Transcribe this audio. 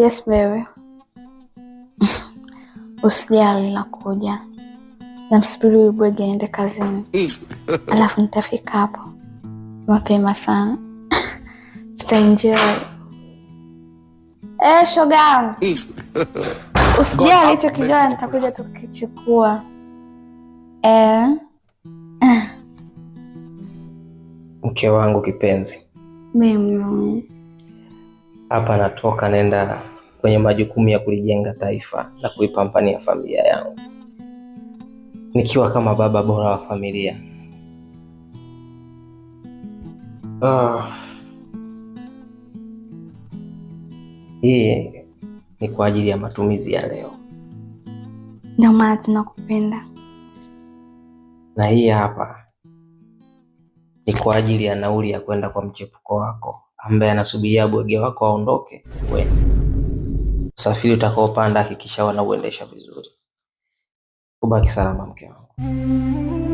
Yes baby. Usijali nakuja. Namsubiri huyu bwege aende kazini. Alafu nitafika hapo mapema sana. Tutaenjoy. Shoga. Usijali hicho kigawa nitakuja tukichukua. Mke wangu kipenzi. Mimi hapa natoka naenda kwenye majukumu ya kulijenga taifa na kuipambania familia yangu, nikiwa kama baba bora wa familia. Hii ni kwa ajili ya matumizi ya leo. Ndio maana tunakupenda. Na hii hapa ni kwa ajili ya nauli ya kwenda kwa mchepuko wako ambaye anasubiria bwege wako aondoke. Wewe usafiri utakaopanda hakikisha wanauendesha vizuri. Ubaki salama mke wangu.